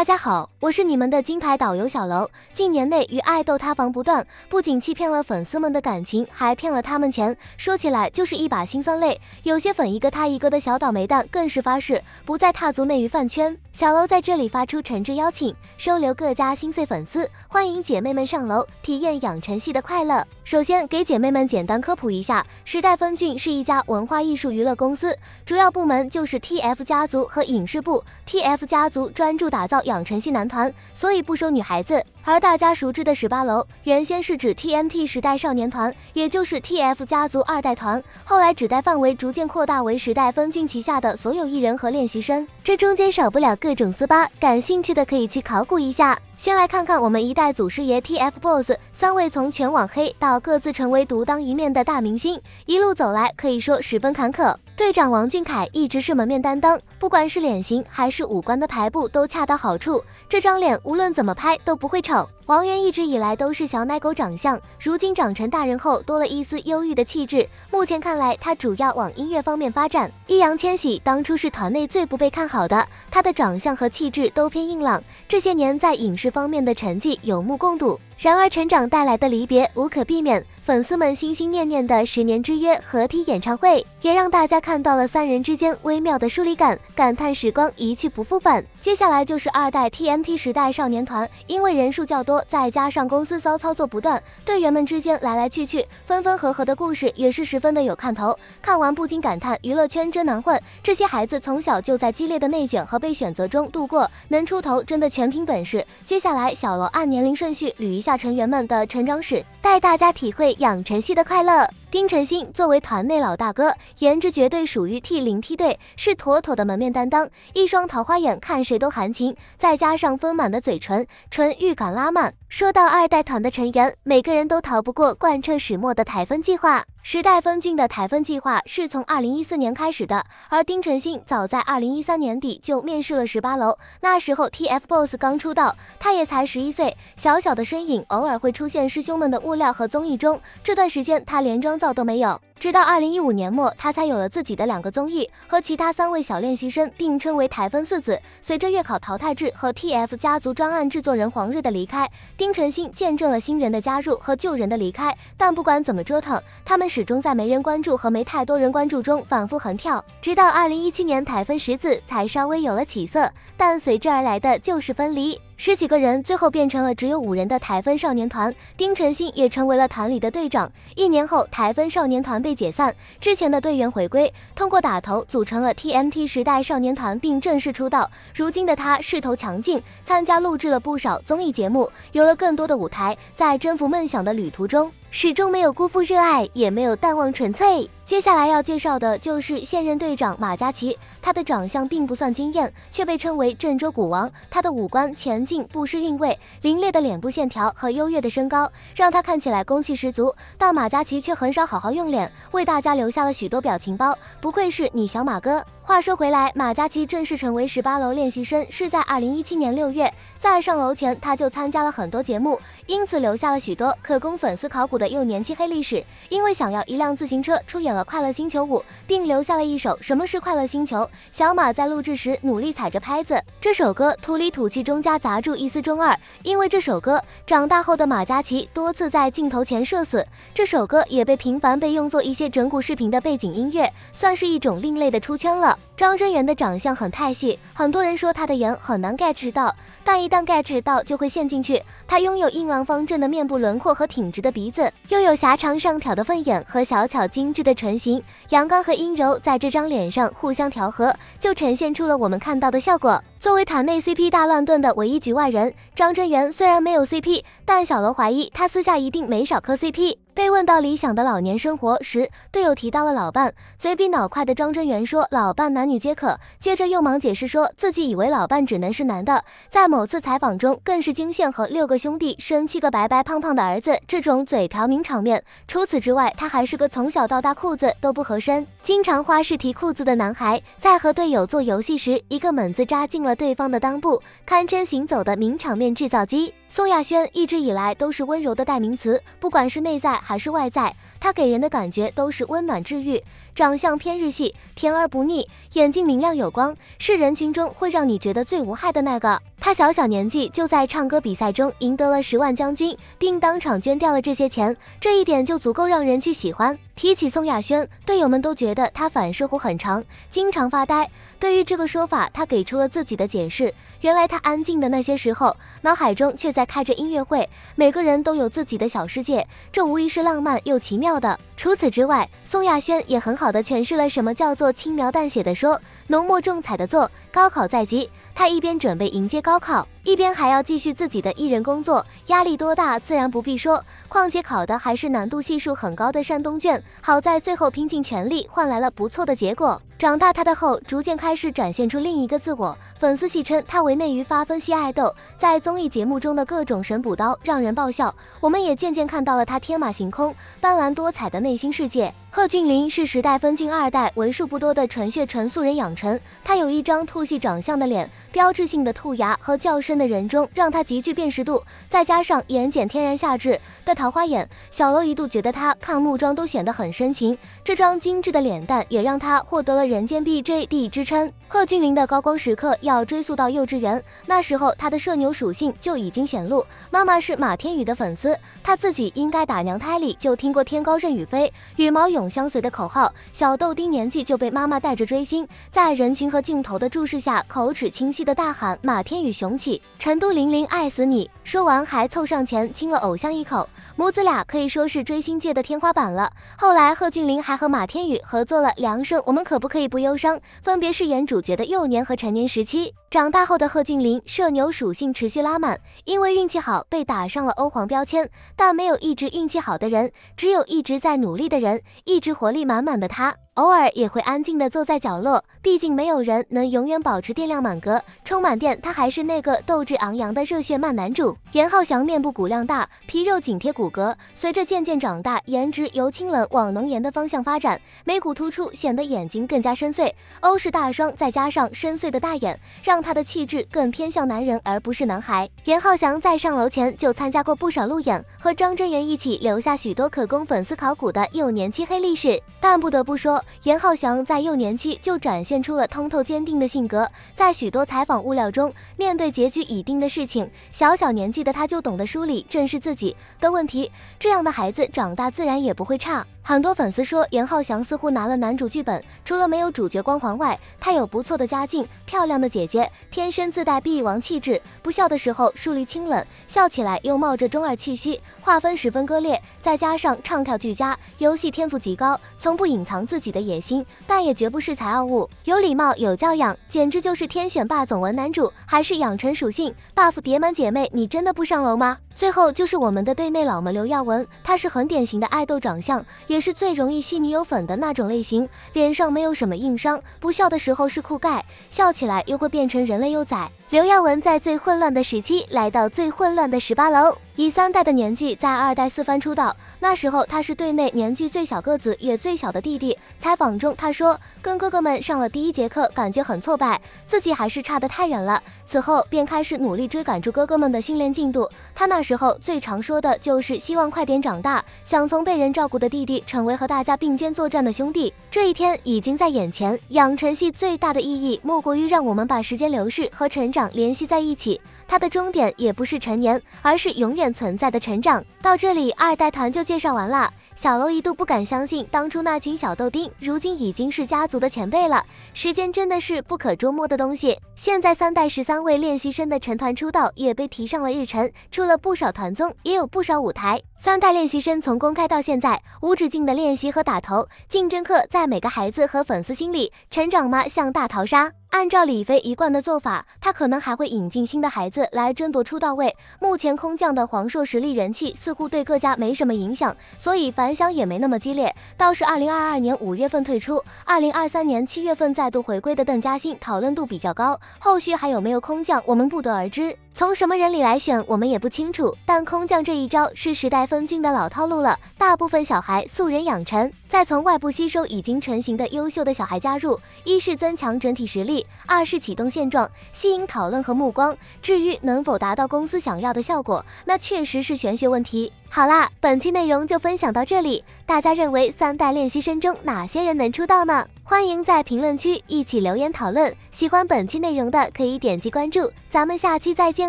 大家好，我是你们的金牌导游小楼。近年内与爱豆塌房不断，不仅欺骗了粉丝们的感情，还骗了他们钱，说起来就是一把辛酸泪。有些粉一个塌一个的小倒霉蛋更是发誓不再踏足内娱饭圈。小楼在这里发出诚挚邀请，收留各家心碎粉丝，欢迎姐妹们上楼体验养成系的快乐。首先给姐妹们简单科普一下，时代峰峻是一家文化艺术娱乐公司，主要部门就是 TF 家族和影视部。TF 家族专注打造养成系男团，所以不收女孩子。而大家熟知的18楼，原先是指 TNT 时代少年团，也就是 TF 家族2代团，后来指代范围逐渐扩大为时代峰峻旗下的所有艺人和练习生，这中间少不了各种撕巴，感兴趣的可以去考古一下。先来看看我们一代祖师爷 TFBOYS 3位从全网黑到各自成为独当一面的大明星，一路走来可以说十分坎坷。队长王俊凯一直是门面担当，不管是脸型还是五官的排布都恰到好处，这张脸无论怎么拍都不会丑。王源一直以来都是小奶狗长相，如今长成大人后多了一丝忧郁的气质，目前看来他主要往音乐方面发展。易烊千玺当初是团内最不被看好的，他的长相和气质都偏硬朗，这些年在影视方面的成绩有目共睹。然而成长带来的离别无可避免，粉丝们心心念念的10年之约合体演唱会也让大家看到了3人之间微妙的疏离感，感叹时光一去不复返。接下来就是2代 TNT 时代少年团，因为人数较多，再加上公司骚操作不断，队员们之间来来去去分分合合的故事也是十分的有看头。看完不禁感叹娱乐圈真难混，这些孩子从小就在激烈的内卷和被选择中度过，能出头真的全凭本事。接下来小楼按年龄顺序捋一下成员们的成长史，带大家体会养成系的快乐。丁程鑫作为团内老大哥，颜值绝对属于 T0 梯队，是妥妥的门面担当，一双桃花眼看谁都含情，再加上丰满的嘴唇，纯欲感拉满。说到2代团的成员，每个人都逃不过贯彻始末的台风计划。时代峰峻的台风计划是从2014年开始的，而丁程鑫早在2013年底就面试了18楼，那时候 TFBOYS 刚出道，他也才11岁，小小的身影偶尔会出现师兄们的物料和综艺中，这段时间他连妆造都没有。直到2015年末，他才有了自己的2个综艺，和其他3位小练习生并称为台风4子。随着月考淘汰制和 TF 家族专案制作人黄日的离开，丁程鑫见证了新人的加入和旧人的离开。但不管怎么折腾，他们始终在没人关注和没太多人关注中反复横跳，直到2017年台风10子才稍微有了起色，但随之而来的就是分离。10几个人最后变成了只有5人的台风少年团，丁程鑫也成为了团里的队长。1年后，台风少年团被解散，之前的队员回归，通过打头组成了 TNT 时代少年团，并正式出道。如今的他势头强劲，参加录制了不少综艺节目，有了更多的舞台，在征服梦想的旅途中，始终没有辜负热爱，也没有淡忘纯粹。接下来要介绍的就是现任队长马嘉祺，他的长相并不算惊艳，却被称为郑州股王。他的五官前进不失韵味，凌冽的脸部线条和优越的身高，让他看起来攻气十足。但马嘉祺却很少好好用脸，为大家留下了许多表情包，不愧是你小马哥。话说回来，马嘉祺正式成为18楼练习生是在2017年6月，在上楼前他就参加了很多节目，因此留下了许多可供粉丝考古的幼年期黑历史。因为想要一辆自行车，出演了《快乐星球5》，并留下了一首《什么是快乐星球》。小马在录制时努力踩着拍子，这首歌土里土气中夹杂住一丝中二。因为这首歌，长大后的马嘉祺多次在镜头前社死，这首歌也被频繁被用作一些整蛊视频的背景音乐，算是一种另类的出圈了。张真源的长相很太细，很多人说他的颜很难 get 到，但一旦 get 到就会陷进去。他拥有硬朗方正的面部轮廓和挺直的鼻子，又有狭长上挑的凤眼和小巧精致的唇形，阳刚和阴柔在这张脸上互相调和，就呈现出了我们看到的效果。作为团内 CP 大乱炖的唯一局外人，张真源虽然没有 CP， 但小楼怀疑他私下一定没少磕 CP。被问到理想的老年生活时，队友提到了老伴，嘴比脑快的张真源说老伴男女皆可，接着又忙解释说自己以为老伴只能是男的。在某次采访中更是惊现和6个兄弟生7个白白胖胖的儿子这种嘴瓢名场面。除此之外，他还是个从小到大裤子都不合身，经常花式提裤子的男孩。在和队友做游戏时，一个猛子扎进了了对方的裆部，堪称行走的名场面制造机。宋亚轩一直以来都是温柔的代名词，不管是内在还是外在，她给人的感觉都是温暖治愈。长相偏日系，甜而不腻，眼睛明亮有光，是人群中会让你觉得最无害的那个。她小年纪就在唱歌比赛中赢得了10万将军，并当场捐掉了这些钱，这一点就足够让人去喜欢。提起宋亚轩，队友们都觉得她反射弧很长，经常发呆。对于这个说法，她给出了自己的解释。原来她安静的那些时候，脑海中却在开着音乐会，每个人都有自己的小世界，这无疑是浪漫又奇妙的。除此之外，宋亚轩也很好的诠释了什么叫做轻描淡写的说，浓墨重彩的做，高考在即。他一边准备迎接高考，一边还要继续自己的艺人工作，压力多大自然不必说，况且考的还是难度系数很高的山东卷，好在最后拼尽全力换来了不错的结果。长大他的后逐渐开始展现出另一个自我，粉丝戏称他为内娱发分析爱豆，在综艺节目中的各种神补刀让人爆笑，我们也渐渐看到了他天马行空、斑斓多彩的内心世界。贺峻霖是10代分郡2代为数不多的纯血纯素人养成，他有一张兔系长相的脸，标志性的兔牙和较深的人中让他极具辨识度，再加上眼睑天然下至的桃花眼，小楼一度觉得他看木妆都显得很深情，这张精致的脸蛋也让他获得了人间 BJD 之称。贺峻霖的高光时刻要追溯到幼稚园，那时候他的社牛属性就已经显露，妈妈是马天宇的粉丝，他自己应该打娘胎里就听过天高任羽飞，羽毛永相随的口号，小豆丁年纪就被妈妈带着追星，在人群和镜头的注视下口齿清晰的大喊马天宇雄起，成都00爱死你，说完还凑上前亲了偶像一口，母子俩可以说是追星界的天花板了。后来贺峻霖还和马天宇合作了量身我们可不可以不忧伤，分别饰演主角的幼年和成年时期。长大后的贺峻霖社牛属性持续拉满，因为运气好被打上了欧皇标签，但没有一直运气好的人，只有一直在努力的人。一直活力满满的他，偶尔也会安静地坐在角落，毕竟没有人能永远保持电量满格，充满电他还是那个斗志昂扬的热血漫男主。严浩翔面部骨量大，皮肉紧贴骨骼，随着渐渐长大，颜值由清冷往浓颜的方向发展，眉骨突出显得眼睛更加深邃，欧式大双再加上深邃的大眼，让他的气质更偏向男人而不是男孩。严浩翔在上楼前就参加过不少路演，和张真源一起留下许多可供粉丝考古的幼年期黑历史，但不得不说，严浩翔在幼年期就展现出了通透坚定的性格，在许多采访物料中，面对结局已定的事情，小年纪的他就懂得梳理正视自己的问题，这样的孩子长大自然也不会差。很多粉丝说严浩翔似乎拿了男主剧本，除了没有主角光环外，他有不错的家境，漂亮的姐姐，天生自带帝王气质，不笑的时候树立清冷，笑起来又冒着中二气息，划分十分割裂，再加上唱跳俱佳，游戏天赋极高，从不隐藏自己的野心，但也绝不恃才傲物，有礼貌有教养，简直就是天选霸总文男主，还是养成属性 buff 叠满姐妹，你真的不上楼吗？最后就是我们的队内老们刘耀文，他是很典型的爱豆长相，也是最容易吸女友粉的那种类型，脸上没有什么硬伤，不笑的时候是酷盖，笑起来又会变成人类幼崽。刘耀文在最混乱的时期来到最混乱的18楼，以3代的年纪在2代4番出道，那时候他是队内年纪最小个子也最小的弟弟。采访中他说，跟哥哥们上了第1节课感觉很挫败，自己还是差得太远了，此后便开始努力追赶住哥哥们的训练进度。他那时候最常说的就是希望快点长大，想从被人照顾的弟弟成为和大家并肩作战的兄弟。这一天已经在眼前，养成系最大的意义莫过于让我们把时间流逝和成长联系在一起，它的终点也不是成年，而是永远存在的成长。到这里2代团就介绍完了，小楼一度不敢相信当初那群小豆丁如今已经是家族的前辈了，时间真的是不可捉摸的东西。现在3代13位练习生的成团出道也被提上了日程，出了不少团综，也有不少舞台。3代练习生从公开到现在无止境的练习和打头，竞争课在每个孩子和粉丝心里成长吗像大逃杀。按照李飞一贯的做法，他可能还会引进新的孩子来争夺出道位。目前空降的黄硕实力人气似乎对各家没什么影响，所以反响也没那么激烈。倒是2022年5月份退出，2023年7月份再度回归的邓嘉欣讨论度比较高，后续还有没有空降我们不得而知。从什么人里来选，我们也不清楚，但空降这一招是时代峰峻的老套路了。大部分小孩素人养成，再从外部吸收已经成型的优秀的小孩加入，一是增强整体实力，二是启动现状，吸引讨论和目光。至于能否达到公司想要的效果，那确实是玄学问题。好啦，本期内容就分享到这里，大家认为3代练习生中哪些人能出道呢？欢迎在评论区一起留言讨论。喜欢本期内容的可以点击关注，咱们下期再见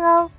哦。